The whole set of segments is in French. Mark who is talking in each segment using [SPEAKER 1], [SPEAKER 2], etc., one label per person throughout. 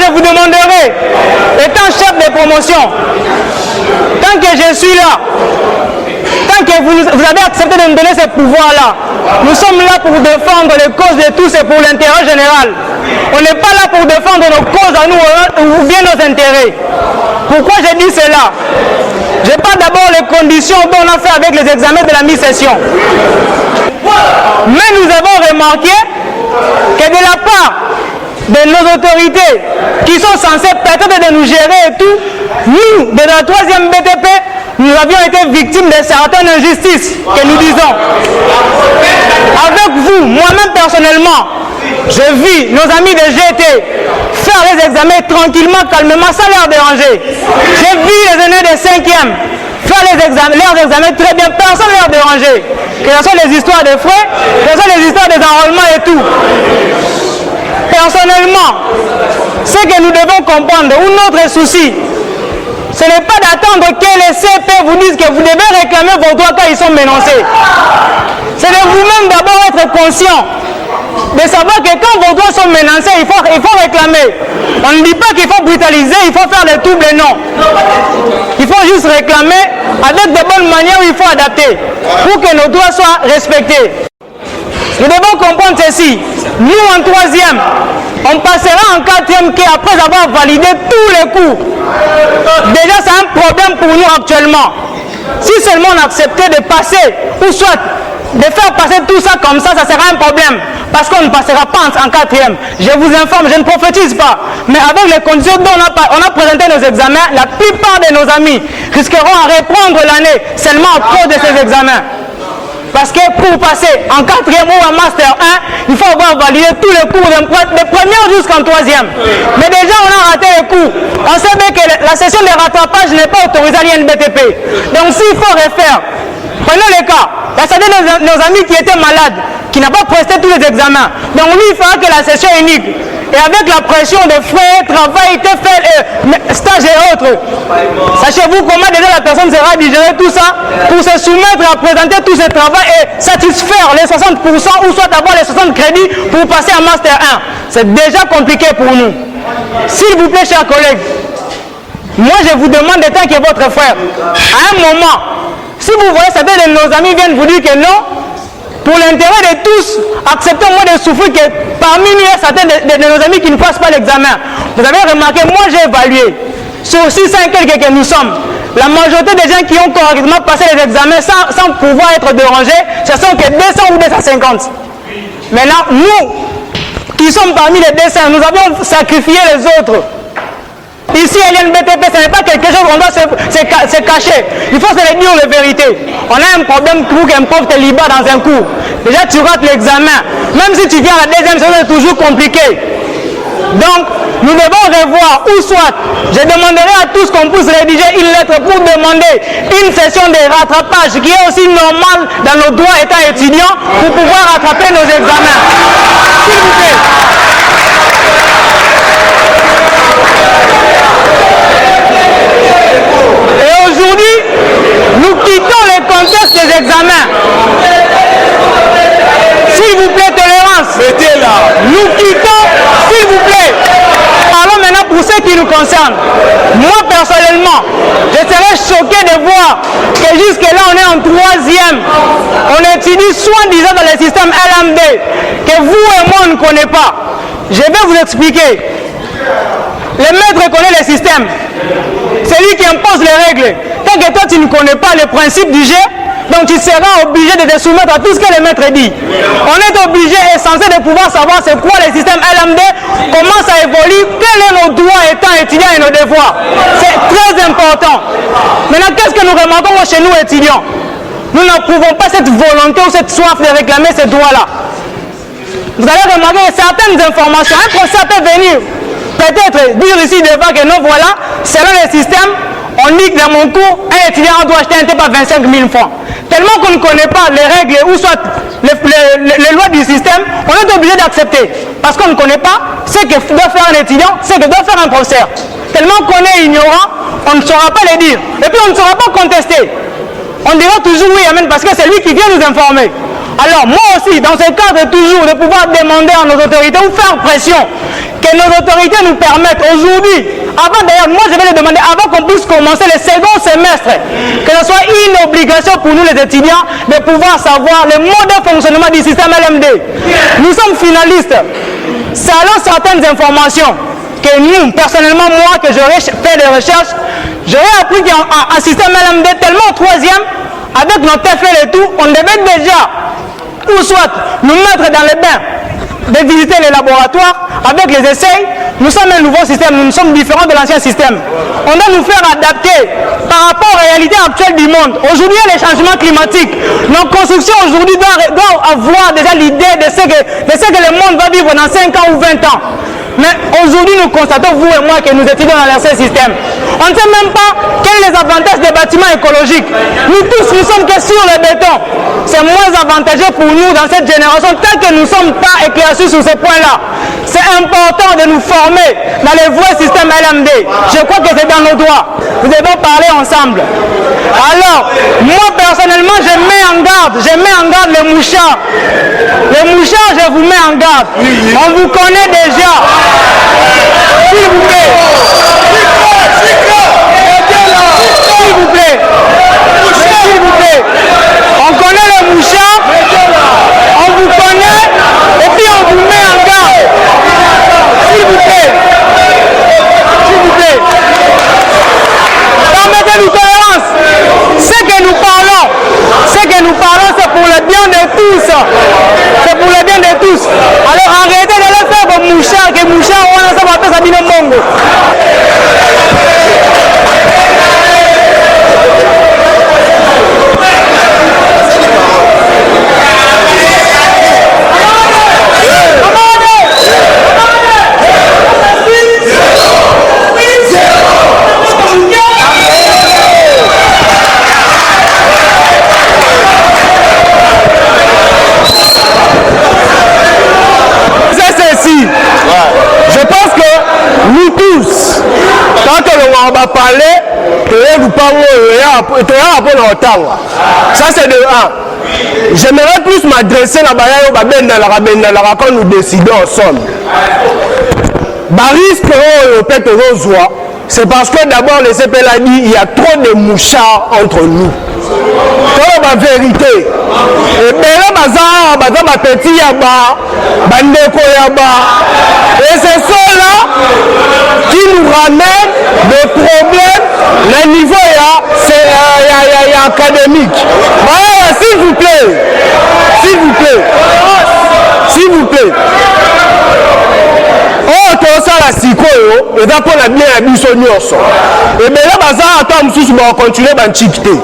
[SPEAKER 1] je vous demanderai, étant chef de promotion, tant que je suis là, tant que vous avez accepté de nous donner ce pouvoir-là, nous sommes là pour défendre les causes de tous et pour l'intérêt général. On n'est pas là pour défendre nos causes à nous ou bien nos intérêts. Pourquoi je dis cela? Je parle d'abord des conditions dont on a fait avec les examens de la mi-session. Mais nous avons remarqué que de la part de nos autorités qui sont censées peut-être de nous gérer et tout, nous, de la 3e BTP, nous avions été victimes de certaines injustices que nous disons. Avec vous, moi-même personnellement, je vis nos amis de GT faire les examens tranquillement, calmement, sans leur déranger. J'ai vu les aînés de 5e faire leurs examens très bien, personne ne leur dérangeait. Que ce soit les histoires de frais, que ce soit les histoires des enrôlements et tout. Personnellement, ce que nous devons comprendre, ou notre souci, ce n'est pas d'attendre que les CP vous disent que vous devez réclamer vos droits quand ils sont menacés. C'est de vous-même d'abord être conscient de savoir que quand vos droits sont menacés, il faut réclamer. On ne dit pas qu'il faut brutaliser, il faut faire le double, non. Il faut juste réclamer avec de bonnes manières où il faut adapter pour que nos droits soient respectés. Nous devons comprendre ceci. Nous, en 3e, on passera en 4e après avoir validé tous les cours. Déjà, c'est un problème pour nous actuellement. Si seulement on acceptait de passer, ou soit de faire passer tout ça comme ça sera un problème. Parce qu'on ne passera pas en 4e. Je vous informe, je ne prophétise pas. Mais avec les conditions dont on a présenté nos examens, la plupart de nos amis risqueront à reprendre l'année seulement à cause de ces examens. Parce que pour passer en 4e ou en Master 1, il faut avoir validé tous les cours de première jusqu'en 3e. Mais déjà, on a raté les cours. On sait bien que la session de rattrapage n'est pas autorisée à l'INBTP. Donc s'il faut refaire, prenons le cas. Il y a certains de nos amis qui étaient malades, qui n'ont pas presté tous les examens. Donc lui, il fera que la session est unique. Et avec la pression de frais, travail, stage et autres, sachez-vous comment déjà la personne sera digérer tout ça pour se soumettre à présenter tout ce travail et satisfaire les 60% ou soit avoir les 60 crédits pour passer en Master 1. C'est déjà compliqué pour nous. S'il vous plaît, chers collègues, moi je vous demande de tant que votre frère, à un moment, si vous voyez certains de nos amis viennent vous dire que non, pour l'intérêt de tous, acceptez au moins de souffrir que parmi nous, il y a certains de nos amis qui ne passent pas l'examen. Vous avez remarqué, moi j'ai évalué, sur 600 et quelques que nous sommes, la majorité des gens qui ont correctement passé les examens sans pouvoir être dérangés, ce sont que 200 ou 250. Maintenant, nous, qui sommes parmi les 200, nous avions sacrifié les autres. Ici, à l'INBTP, ce n'est pas quelque chose qu'on doit se cacher. Il faut se dire la vérité. On a un problème pour qu'un prof te libère dans un cours. Déjà, tu rates l'examen. Même si tu viens à la 2e session, c'est toujours compliqué. Donc, nous devons revoir, ou soit, je demanderai à tous qu'on puisse rédiger une lettre pour demander une session de rattrapage qui est aussi normale dans nos droits étant étudiants pour pouvoir rattraper nos examens. S'il vous plaît. Et aujourd'hui, nous quittons le contexte des examens. S'il vous plaît, tolérance. Nous quittons, s'il vous plaît. Parlons maintenant pour ce qui nous concerne. Moi, personnellement, je serais choqué de voir que jusque-là, on est en 3e. On étudie soi-disant dans le système LMD, que vous et moi, on ne connaissons pas. Je vais vous expliquer. Le maître connaît le système. C'est lui qui impose les règles. Tant que toi, tu ne connais pas le principe du jeu, donc tu seras obligé de te soumettre à tout ce que le maître dit. On est obligé et censé de pouvoir savoir c'est quoi le système LMD, comment ça évolue, quels sont nos droits étant étudiants et nos devoirs. C'est très important. Maintenant, qu'est-ce que nous remarquons chez nous étudiants? Nous n'approuvons pas cette volonté ou cette soif de réclamer ces droits-là. Vous allez remarquer certaines informations. Un professeur peut venir peut-être dire ici devant que non, voilà, selon le système, on dit que dans mon cours, un étudiant doit acheter un TEP à 25 000 francs. Tellement qu'on ne connaît pas les règles ou soit les lois du système, on est obligé d'accepter. Parce qu'on ne connaît pas ce que doit faire un étudiant, ce que doit faire un professeur. Tellement qu'on est ignorant, on ne saura pas le dire. Et puis on ne saura pas contester. On dira toujours oui, amen, parce que c'est lui qui vient nous informer. Alors moi aussi, dans ce cadre toujours de pouvoir demander à nos autorités ou faire pression que nos autorités nous permettent aujourd'hui, avant d'ailleurs, moi je vais les demander, avant qu'on puisse commencer le second semestre, que ce soit une obligation pour nous les étudiants de pouvoir savoir le mode de fonctionnement du système LMD. Nous sommes finalistes. Selon certaines informations que nous, personnellement, moi, que j'aurais fait des recherches, j'aurais appris qu'un système LMD tellement au troisième, avec nos TFL et tout, on devait déjà, ou soit nous mettre dans les bains, de visiter les laboratoires, avec les essais. Nous sommes un nouveau système, nous sommes différents de l'ancien système. On doit nous faire adapter par rapport aux réalités actuelles du monde. Aujourd'hui, il y a les changements climatiques. Nos constructions aujourd'hui doivent avoir déjà l'idée de ce que le monde va vivre dans 5 ans ou 20 ans. Mais aujourd'hui, nous constatons, vous et moi, que nous étudions dans l'ancien système. On ne sait même pas quels sont les avantages des bâtiments écologiques. Nous tous, nous sommes que sur le béton. C'est moins avantageux pour nous dans cette génération, tant que nous ne sommes pas éclaircis sur ces points-là. C'est important de nous former dans les vrais systèmes LMD. Je crois que c'est dans nos droits. Nous devons parler ensemble. Alors, moi personnellement, je mets en garde les mouchards. Les mouchards, je vous mets en garde. On vous connaît déjà. S'il vous plaît. S'il vous plaît. S'il vous plaît. On connaît les mouchards. On vous connaît. Et puis on vous met en garde. S'il vous plaît. S'il vous plaît. Permettez-nous tolérance. Ce que nous parlons, c'est pour le bien de tous. C'est pour le bien de tous. Alors arrêtez de le faire comme mouchard, que mouchard, on a ça va faire ça bien mongo.
[SPEAKER 2] Je pense que nous tous, quand on va parler, ça c'est de 1. J'aimerais plus m'adresser à la quand nous décidons ensemble. C'est parce que d'abord le CPL a dit il y a trop de mouchards entre nous. C'est la vérité. Et bien là, petit yaba, bandeko yaba. Et c'est cela qui nous ramène des problèmes. Le niveau est académique. Voilà, s'il vous plaît. S'il vous plaît. S'il vous plaît. Oh, tout ça la sikoyo, et d'abord la bien à Bissonioso. Et bien là, attends, nous va continuer à chiquiter.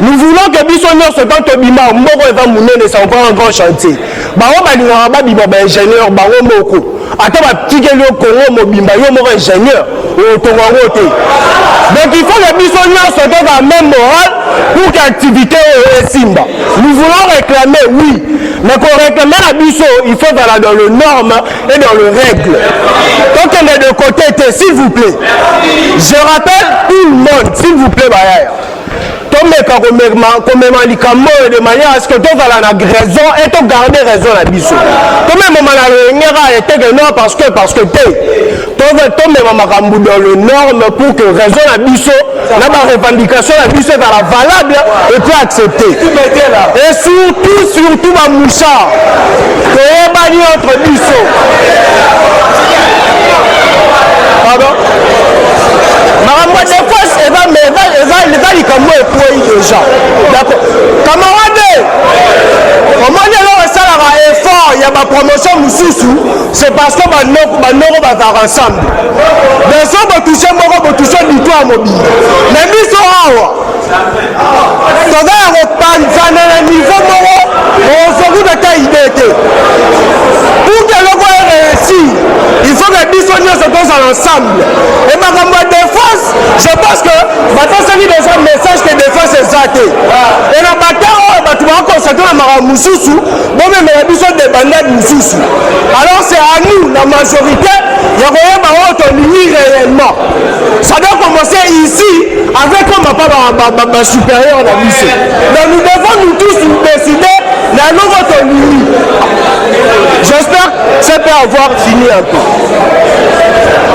[SPEAKER 2] Nous voulons que Bissonioso, quand tu bima, Moko va mouner, c'est encore un grand chantier. Baron Balinaraba, Biba, ingénieur, Baron Moko. Attends, ma petite Congo, Mobimba, yo moko ingénieur, au Tongarote. Donc il faut que Bissonioso soit dans la même morale pour qu'activité est Simba. Nous voulons réclamer, oui. Mais pour réclamer la Bisso, il faut aller dans le norme et dans le règle. Donc on est de côté, s'il vous plaît. Je rappelle tout le monde, s'il vous plaît, Bayer. De manière à ce que tu aies raison et tu gardes raison à Bisso. Comme même parce que tu dans le norme pour que raison à Bisso, la revendication à Bisso est valable et puis acceptée. Et surtout ma mouchard, que est banni entre Bisso. Pardon? Des fois, elle va lui comme moi et pour déjà. D'accord. Camarades, comment on ça un effort, il y a ma promotion Moussoussou, c'est parce que nous va ensemble. Mais ça va toucher moi, va toucher du tout à mobile. Mais nous sommes ça va reprendre un niveau on se vous de quelle idée. Pour que le roi réussisse, il faut que Bissonnier se pose ensemble. Et ma défense, je pense que maintenant c'est déjà un message que défense est zaté. Et la bataille, tu vas constater la Moussoussou, bon même la Bisson de bandades Moussoussou. Alors c'est à nous, la majorité, il y a rien à autonomie réellement. Ça doit commencer ici avec ma supérieur à la Bisson. Donc nous devons nous tous décider la non autonomie. J'espère que peut avoir fini un peu.